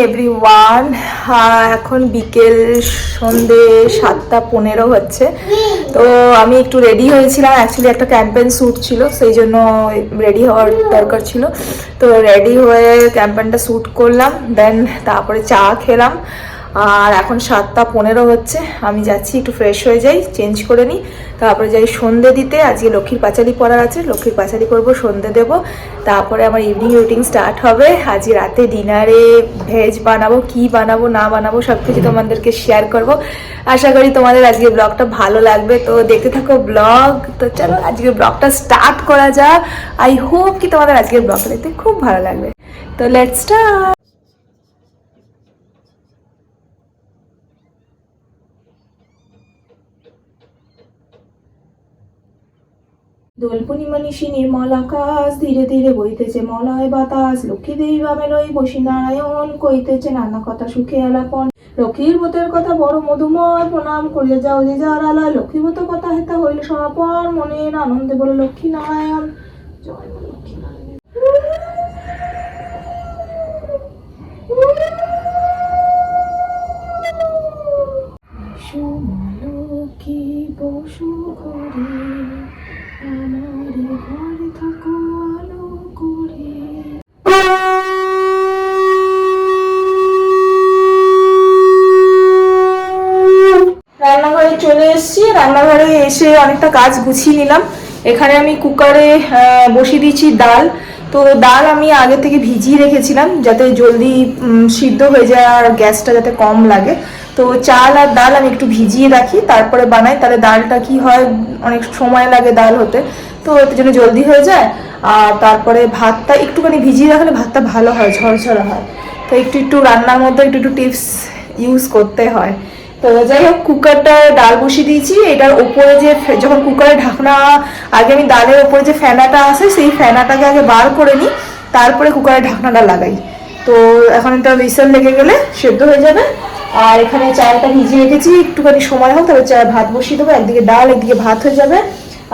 Everyone, এখন বিকেল সন্ধে 7:15 হচ্ছে। তো আমি একটু রেডি হয়েছিলাম, অ্যাকচুয়ালি একটা ক্যাম্পেন শ্যুট ছিল, সেই জন্য রেডি হওয়ার দরকার ছিল। তো রেডি হয়ে ক্যাম্পেনটা শ্যুট করলাম, দেন তারপরে চা খেলাম। আর এখন 7:15 হচ্ছে, আমি যাচ্ছি একটু ফ্রেশ হয়ে যাই, চেঞ্জ করে নিই, তারপরে যাই সন্ধে দিতে। আজকে লক্ষ্মীর পাঁচালি পড়ার আছে, লক্ষ্মীর পাঁচালি করবো, সন্ধে দেবো, তারপরে আমার ইভিনিং রুটিন স্টার্ট হবে। আজকে রাতে ডিনারে ভেজ বানাবো, কি বানাবো না বানাবো সব কিছু তোমাদেরকে শেয়ার করব। আশা করি তোমাদের আজকে ব্লগটা ভালো লাগবে, তো দেখতে থাকো ব্লগ। তো চলো আজকে ব্লগটা স্টার্ট করা যাক। আই হোপ কি তোমাদের আজকের ব্লগটা দেখতে খুব ভালো লাগবে। তো লেটস স্টার্ট। দোল পূর্ণিমা নিশি নির্মল আকাশ, ধীরে ধীরে বইতেছে মলয় বাতাস। লক্ষ্মী দেবী বামে লই বসি নারায়ণ, কইতেছে নানা কথা সুখে আলাপন। লক্ষ্মীর ব্রতের কথা বড় মধুময়, প্রণাম করিয়া যাও যে যার আলয়। লক্ষ্মী ব্রত কথা হেতা হইল সমাপন, মনের আনন্দে বলে লক্ষ্মী নারায়ণ। জয় মা লক্ষ্মী নারায়ণ। লক্ষ্মী বসু ঘরে, আমারে ঘরে থাকো আলো করে। রান্নাঘরে চলে এসেছি, রান্নাঘরে এসে অনেকটা কাজ গুছিয়ে নিলাম। এখানে আমি কুকারে বসিয়ে দিয়েছি ডাল। তো ডাল আমি আগে থেকে ভিজিয়ে রেখেছিলাম যাতে জলদি সিদ্ধ হয়ে যায় আর গ্যাসটা যাতে কম লাগে। তো চাল আর ডাল আমি একটু ভিজিয়ে রাখি, তারপরে বানাই, তাহলে ডালটা কি হয় অনেক সময় লাগে ডাল হতে, তো এর জন্য জলদি হয়ে যায়। আর তারপরে ভাতটা একটুখানি ভিজিয়ে রাখলে ভাতটা ভালো হয়, ঝরঝরা হয়। তো একটু একটু রান্নার মধ্যে একটু একটু টিপস ইউজ করতে হয়। তো যাই হোক, কুকারটা ডাল বসিয়ে দিয়েছি। এটার ওপরে যে যখন কুকারের ঢাকনা, আগে আমি ডালের ওপরে যে ফেনাটা আছে সেই ফেনাটাকে আগে বার করে নিই, তারপরে কুকারের ঢাকনাটা লাগাই। তো এখন এটা হুইসেল লেগে গেলে সেদ্ধ হয়ে যাবে। আর এখানে চালটা ভিজিয়ে রেখেছি, একটুখানি সময় হোক তারপর ভাত বসিয়ে দেবো, একদিকে ডাল একদিকে ভাত হয়ে যাবে।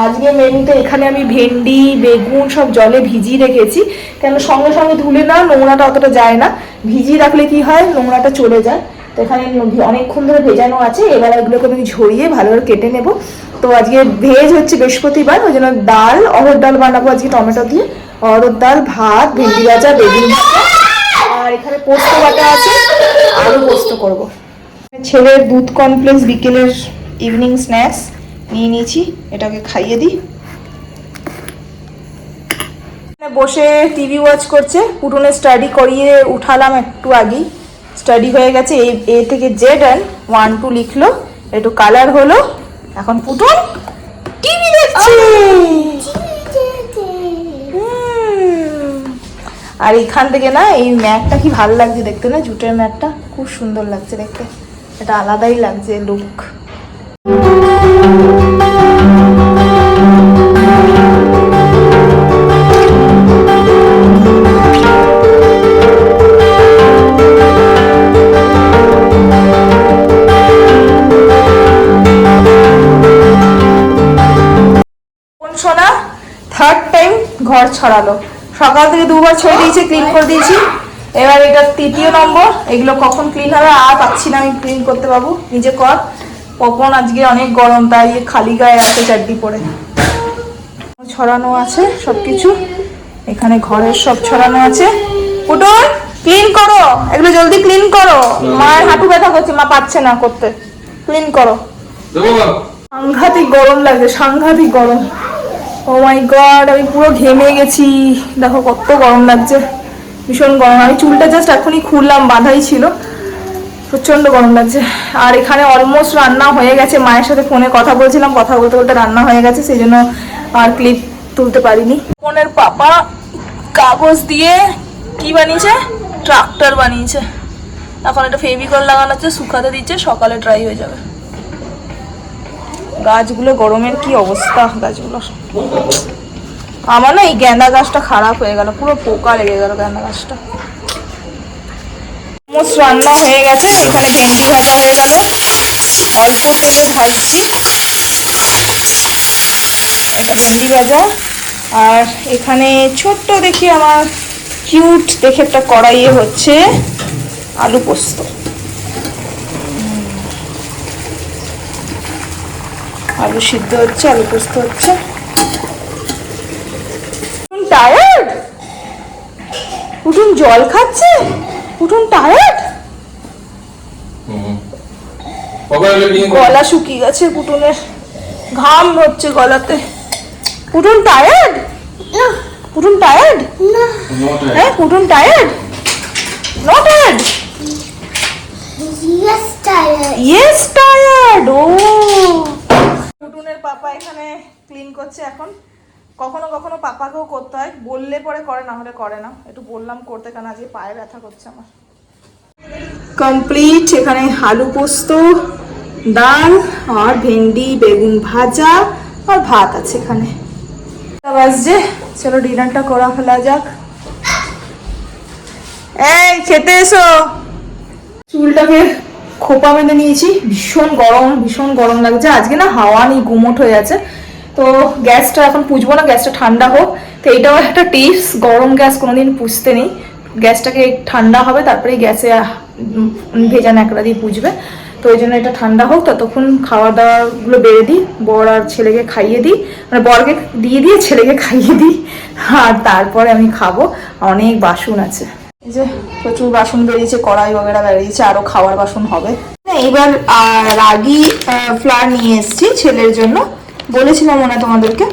আজকে মেনুতে এখানে আমি ভেন্ডি বেগুন সব জলে ভিজিয়ে রেখেছি, কেন সঙ্গে সঙ্গে ধুলে না নোংরাটা অতটা যায় না, ভিজিয়ে রাখলে কি হয় নোংরাটা চলে যায়। তো এখানে অনেকক্ষণ ধরে ভেজানো আছে, এবার এগুলোকে আমি ঝরিয়ে ভালো করে কেটে নেব। তো আজকে ভেজ হচ্ছে বৃহস্পতিবার, ওই জন্য ডাল অরহর ডাল বানাবো আজকে টমেটো দিয়ে, অরহর ডাল, ভাত, ভেন্ডি ভাজা, বেগুন ভাজা, আর এখানে পোস্ত বাটা আছে, আলু পোস্ত করবো। ছেলের দুধ কমপ্লেক্স বিকেলের ইভিনিং স্ন্যাক্স নিয়ে নিয়েছি, এটাকে খাইয়ে দিই। বসে টিভি ওয়াচ করছে, পুটুনের স্টাডি করিয়ে উঠালাম একটু আগেই, স্টাডি হয়ে গেছে। এ থেকে জেড এন্ড 1 2 লিখলো, একটু কালার হলো, এখন পুটুন টিভি দেখছে। আর এখান থেকে না এই ম্যাটটা কি ভালো লাগছে দেখতে, না জুটের ম্যাটটা খুব সুন্দর লাগছে দেখতে, এটা আলাদাই লাগছে লুক। সোনা থার্ড টাইম ঘর ছড়ালো, সকাল থেকে 2বার ছেড়ে দিয়েছে, ক্লিন করে দিয়েছি, এবার এটা 3য় নম্বর। এগুলো কখন ক্লিন হবে আর পাচ্ছি না আমি ক্লিন করতে পাবো, নিজে কর। পপন আজকে অনেক গরম, তাই খালি গায়ে আছে চাড্ডি পরে। ছড়ানো আছে সবকিছু, এখানে ঘরের সব ছড়ানো আছে। পুটুন ক্লিন করো, এগুলো জলদি ক্লিন করো, মায়ের হাঁটু ব্যথা করছে, মা পাচ্ছে না করতে, ক্লিন করো। সাংঘাতিক গরম লাগছে, সাংঘাতিক গরম। ও মাই গড, আমি পুরো ঘেমে গেছি, দেখো কত গরম লাগছে, ভীষণ গরম। আমি চুলটা জাস্ট এখনই খুললাম, বাঁধাই ছিল, প্রচন্ড গরম লাগছে। আর এখানে অলমোস্ট রান্না হয়ে গেছে, মায়ের সাথে ফোনে কথা বলছিলাম, কথা বলতে বলতে রান্না হয়ে গেছে, সেই জন্য আর ক্লিপ তুলতে পারিনি। ফোনের পাপা কাগজ দিয়ে কি বানিয়েছে, ট্রাক্টর বানিয়েছে। এখন এটা ফেভিকল লাগানো হচ্ছে, শুকাতে দিচ্ছে, সকালে ড্রাই হয়ে যাবে। গাছগুলো গরমের কি অবস্থা, গাছগুলো আমার না এই গেঁদা গাছটা খারাপ হয়ে গেল, পুরো পোকা লেগে গেল গেঁদা গাছটা। মোমোস রান্না হয়ে গেছে, এখানে ভেন্ডি ভাজা হয়ে গেল, অল্প তেলে ভাজছি, এটা ভেন্ডি ভাজা। আর এখানে ছোট্ট দেখি আমার কিউট দেখে একটা কড়াইয়ে হচ্ছে আলু পোস্ত। আলু সিদ্ধ হচ্ছে, আলু পোস্ত হচ্ছে। টায়ার্ড? পুটুন জল খাচ্ছে? পুটুন টায়ার্ড? গলা শুকিয়ে গেছে পুটুনের, ঘাম হচ্ছে গলাতে। পুটুন টায়ার্ড? পুটুন টায়ার্ড? হ্যাঁ Putun tired? Not tired? Yes, tired. Yes tired. ও পুটুনের পাপা এখানে ক্লিন করছে এখন। কখনো কখনো পাপাকেও করতে হয়, বললে পরে করে, না হলে করে না। একটু বললাম করতে, কারণ আজকে পায়ে ব্যথা করছে আমার। কমপ্লিট। এখানে আলু পোস্ত, ডাল আর ভেন্ডি বেগুন ভাজা আর ভাত আছে এখানে। বাজছে, চলো ডিনারটা করা ফেলা যাক। এই খেতে এসো। চুলটাকে খোপা বেঁধে নিয়েছি, ভীষণ গরম লাগছে আজকে, না হাওয়া নেই, গুমোট হয়ে আছে। তো গ্যাসটা এখন পুজবো না, গ্যাসটা ঠান্ডা হোক। তো এইটাও একটা টিপস, গরম গ্যাস কোনোদিন পুজতে নেই, গ্যাসটাকে ঠান্ডা হবে তারপরে গ্যাসে ভেজা ন্যাকড়া দিয়ে পুজবে। তো ওই জন্য এটা ঠান্ডা হোক, ততক্ষণ খাওয়া দাওয়াগুলো বেড়ে দিই, বর আর ছেলেকে খাইয়ে দিই, মানে বরকে দিয়ে ছেলেকে খাইয়ে দিই, আর তারপরে আমি খাবো। অনেক বাসন আছে, এই যে প্রচুর বাসন বেরিয়েছে, কড়াই বগেরা বেরিয়েছে, আরো খাওয়ার বাসন হবে। এবার রাগি ফ্লাওয়ার নিয়ে এসেছি ছেলের জন্য, বলেছিলাম মনে হয় তোমাদেরকে।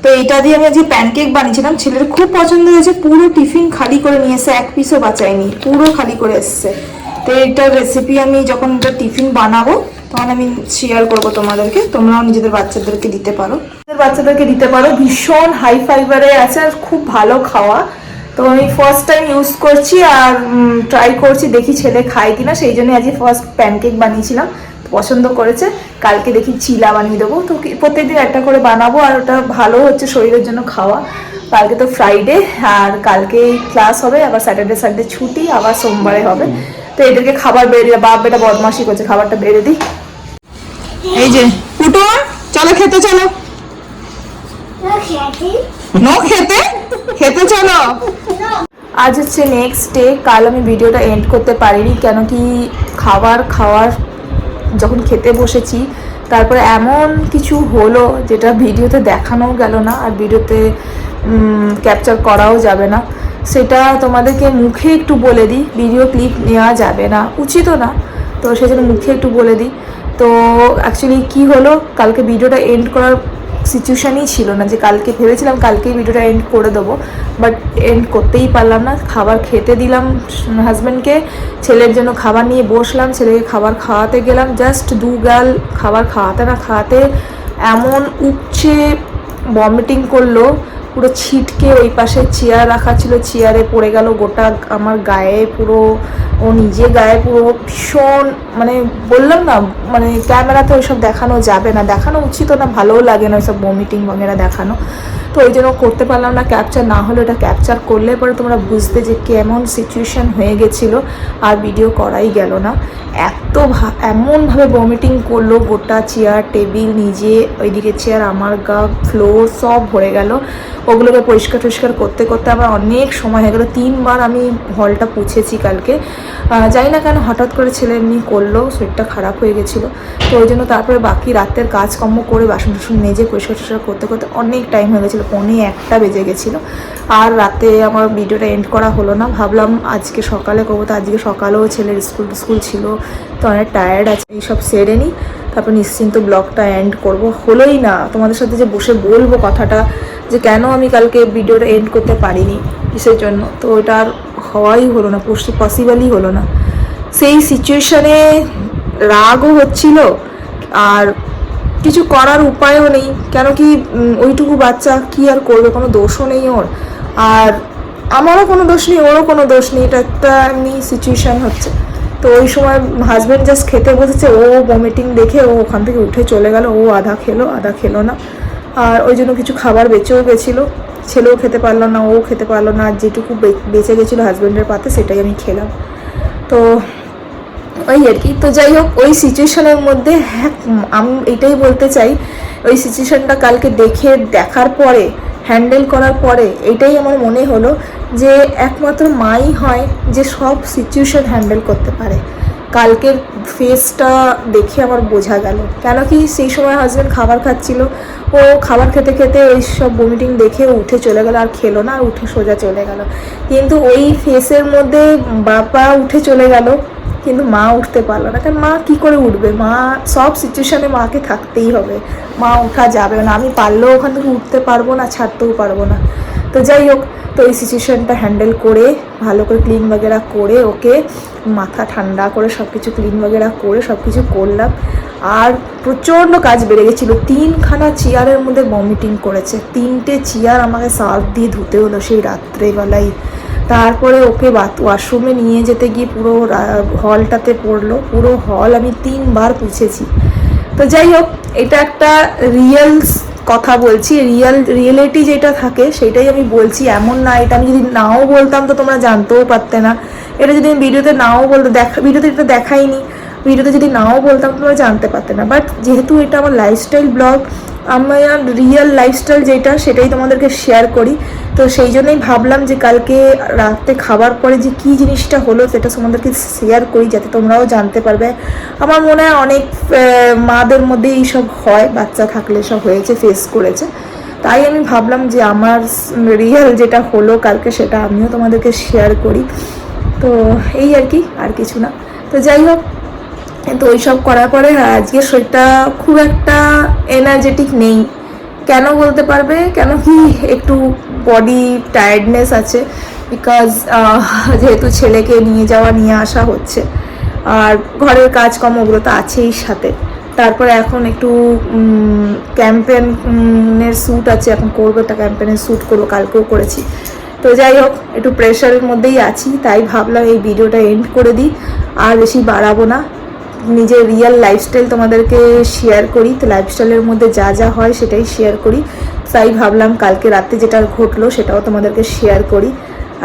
তো এটা দিয়ে আমি আজকে প্যানকেক বানিয়েছিলাম, ছেলের খুব পছন্দ হয়েছে, পুরো টিফিন খালি করে নিয়ে এসে, এক পিসও বাঁচায়নি, পুরো খালি করে এসছে। তো এইটার রেসিপি আমি যখন এটা টিফিন বানাবো তখন আমি শেয়ার করবো তোমাদেরকে, তোমরাও নিজেদের বাচ্চাদেরকে দিতে পারো, ভীষণ হাই ফাইবারে আছে আর খুব ভালো খাওয়া। তো আমি ফার্স্ট টাইম ইউজ করছি আর ট্রাই করছি, দেখি ছেলে খায় কিনা, সেই জন্য আজকে ফার্স্ট প্যানকেক বানিয়েছিলাম, পছন্দ করেছে। কালকে দেখি চিলা বানিয়ে দেবো। তো প্রত্যেকদিন একটা করে বানাবো, আর ওটা ভালো হচ্ছে শরীরের জন্য খাওয়া। কালকে তো ফ্রাইডে, আর কালকে ক্লাস হবে, আবার স্যাটারডে সানডে ছুটি, আবার সোমবারে হবে। তো এদেরকে খাবার বেড়ে, বাপ বেটা বদমাশি করছে, খাবারটা বেড়ে দিই। এই যে পুটুন, চলো খেতে চলো। নো খেতে, খেতে চলো। আজ হচ্ছে নেক্সট ডে, কাল আমি ভিডিওটা এন্ড করতে পারিনি, কেন কি খাওয়ার যখন খেতে বসেছি তারপরে এমন কিছু হলো যেটা ভিডিওতে দেখানোও গেল না, আর ভিডিওতে ক্যাপচার করাও যাবে না। সেটা তোমাদেরকে মুখে একটু বলে দিই, ভিডিও ক্লিপ নেওয়া যাবে না, উচিতও না, তো সেজন্য মুখে একটু বলে দিই। তো অ্যাকচুয়ালি কি হলো, কালকে ভিডিওটা এন্ড করার সিচুয়েশানই ছিল না, যে কালকে ভেবেছিলাম কালকেই ভিডিওটা এন্ড করে দেবো, বাট এন্ড করতেই পারলাম না। খাবার খেতে দিলাম হাজব্যান্ডকে, ছেলের জন্য খাবার নিয়ে বসলাম, ছেলেকে খাবার খাওয়াতে গেলাম, জাস্ট দু গাল খাবার খাওয়াতে না খাওয়াতে এমন উপচে ভমিটিং করলো, পুরো ছিটকে ওই পাশে চেয়ার রাখা ছিল, চেয়ারে পড়ে গেল গোটা আমার গায়ে, পুরো ও নিজে গায়ে পুরো ভীষণ, মানে বললাম না, মানে ক্যামেরাতে ওইসব দেখানো যাবে না, দেখানো উচিত না, ভালোও লাগে না ওইসব ভমিটিং বগেরা দেখানো। তো ওই জন্য করতে পারলাম না ক্যাপচার, না হলে এটা ক্যাপচার করলে পরে তোমরা বুঝতে যে কেমন সিচুয়েশান হয়ে গেছিলো, আর ভিডিও করাই গেল না। এমনভাবে ভমিটিং করলো, গোটা চেয়ার টেবিল, নিজে ওইদিকে চেয়ার, আমার গা, ফ্লোর সব ভরে গেল। ওগুলোকে পরিষ্কার করতে করতে আমার অনেক সময় হয়ে গেলো, 3 বার আমি হলটা পুছেছি কালকে। জানি না কেন হঠাৎ করে ছেলে এমনি করলো, শরীরটা খারাপ হয়ে গেছিলো। তো ওই জন্য তারপরে বাকি রাতের কাজকর্ম করে বাসন টাসন মেজে পরিষ্কার করতে অনেক টাইম হয়ে গেছিলো, 1:45 বেজে গেছিলো। আর রাতে আমার ভিডিওটা এন্ড করা হলো না, ভাবলাম আজকে সকালে করবো, তো আজকে সকালেও ছেলের স্কুল ছিল, তো অনেক টায়ার্ড আছে, এইসব সেরে নিই, তারপর নিশ্চিন্ত ব্লগটা এন্ড করব। হলোই না তোমাদের সাথে যে বসে বলবো কথাটা, যে কেন আমি কালকে ভিডিওটা এন্ড করতে পারিনি, কিসের জন্য, তো ওটা আর হওয়াই হলো না, পসিবলই হলো না। সেই সিচুয়েশানে রাগও হচ্ছিল, আর কিছু করার উপায়ও নেই, কেন কি ওইটুকু বাচ্চা কি আর করবে, কোনো দোষও নেই ওর, আর আমারও কোনো দোষ নেই, ওরও কোনো দোষ নেই, এটা একটা এমনি সিচুয়েশান হচ্ছে। তো ওই সময় হাজব্যান্ড জাস্ট খেতে বসেছে, ও ভমিটিং দেখে ও ওখান থেকে উঠে চলে গেল, ও আধা খেলো না, আর ওই জন্য কিছু খাবার বেঁচেও গেছিলো, ছেলেও খেতে পারলো না, ও খেতে পারলো না, যেটুকু বেঁচে গেছিলো হাজব্যান্ডের পাতে সেটাই আমি খেলাম। তো ওই আর কি। তো যাই হোক, ওই সিচুয়েশনের মধ্যে আমি এটাই বলতে চাই, ওই সিচুয়েশনটা কালকে দেখার পরে, হ্যান্ডেল করার পরে এটাই আমার মনে হলো যে একমাত্র মাই হয় যে সব সিচুয়েশন হ্যান্ডেল করতে পারে। কালকের ফেসটা দেখে আমার বোঝা গেল, কেন কি সেই সময় হাজব্যান্ড খাবার খাচ্ছিল, ও খাবার খেতে খেতে ওই সব ভমিটিং দেখে উঠে চলে গেল, আর খেলো না, আর উঠে সোজা চলে গেল। কিন্তু ওই ফেসের মধ্যে বাবা উঠে চলে গেল, কিন্তু মা উঠতে পারলো না। কারণ মা কী করে উঠবে, মা সব সিচুয়েশানে মাকে থাকতেই হবে, মা ওঠা যাবে না। আমি পারলেও ওখান থেকে উঠতে পারবো না, ছাড়তেও পারবো না। তো যাই হোক, তো এই সিচুয়েশানটা হ্যান্ডেল করে ভালো করে ক্লিন বাগেরা করে, ওকে মাথা ঠান্ডা করে সব কিছু ক্লিন বাগেরা করে সব কিছু করলাম। আর প্রচণ্ড কাজ বেড়ে গেছিলো, 3খানা চেয়ারের মধ্যে ভমিটিং করেছে, 3টে চেয়ার আমাকে সার্ফ দিয়ে ধুতে হলো সেই রাত্রেবেলায়। তারপরে ওকে ওয়াশরুমে নিয়ে যেতে গিয়ে পুরো হলটাতে পড়লো, পুরো হল আমি 3বার পুছেছি। তো যাই হোক, এটা একটা রিয়েল কথা বলছি, রিয়েলিটি যেটা থাকে সেটাই আমি বলছি। এমন না, এটা আমি যদি নাও বলতাম তো তোমরা জানতেও পারতে না। এটা যদি আমি ভিডিওতে নাও বলতে ভিডিওতে এটা দেখাইনি, ভিডিওতে যদি নাও বলতাম তোমরা জানতে পারতে না। বাট যেহেতু এটা আমার লাইফস্টাইল ব্লগ, আমার রিয়েল লাইফস্টাইল যেটা সেটাই তোমাদেরকে শেয়ার করি, তো সেই জন্যই ভাবলাম যে কালকে রাতে খাবার পরে যে কী জিনিসটা হলো সেটা তোমাদেরকে শেয়ার করি, যাতে তোমরাও জানতে পারবে। আমার মনে হয় অনেক মাদের মধ্যে এইসব হয়, বাচ্চা থাকলে সব হয়েছে, ফেস করেছে। তাই আমি ভাবলাম যে আমার রিয়েল যেটা হলো কালকে সেটা আমিও তোমাদেরকে শেয়ার করি। তো এই আর কি, আর কিছু না। তো যাই হোক, তো ওইসব করার পরে আজকে শরীরটা খুব একটা এনার্জেটিক নেই। কেন বলতে পারবে, কেন কি একটু বডি টায়ার্ডনেস আছে, বিকজ যেহেতু ছেলেকে নিয়ে আসা হচ্ছে, আর ঘরের কাজকর্ম ওগুলো তো আছেই সাথে। তারপরে এখন একটু ক্যাম্পেনের শ্যুট আছে, এখন করবো একটা ক্যাম্পেনের শ্যুট করবো, কালকেও করেছি। তো যাই হোক, একটু প্রেশারের মধ্যেই আছি, তাই ভাবলাম এই ভিডিওটা এন্ড করে দিই, আর বেশি বাড়াবো না। নিজের রিয়েল লাইফস্টাইল তোমাদেরকে শেয়ার করি, তো লাইফস্টাইলের মধ্যে যা যা হয় সেটাই শেয়ার করি। তাই ভাবলাম কালকে রাতে যেটা ঘটলো সেটাও তোমাদেরকে শেয়ার করি,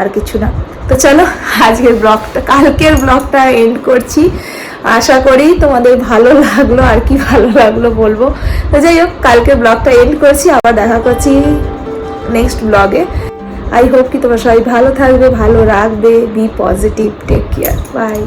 আর কিছু না। তো চলো, কালকের ব্লগটা এন্ড করছি। আশা করি তোমাদের ভালো লাগলো, আর কি ভালো লাগলো বলবো। তো যাই হোক, কালকের ব্লগটা এন্ড করছি, আবার দেখা করছি নেক্সট ব্লগে। আই হোপ কি তোমরা সবাই ভালো থাকবে, ভালো রাখবে, be positive, take care, by.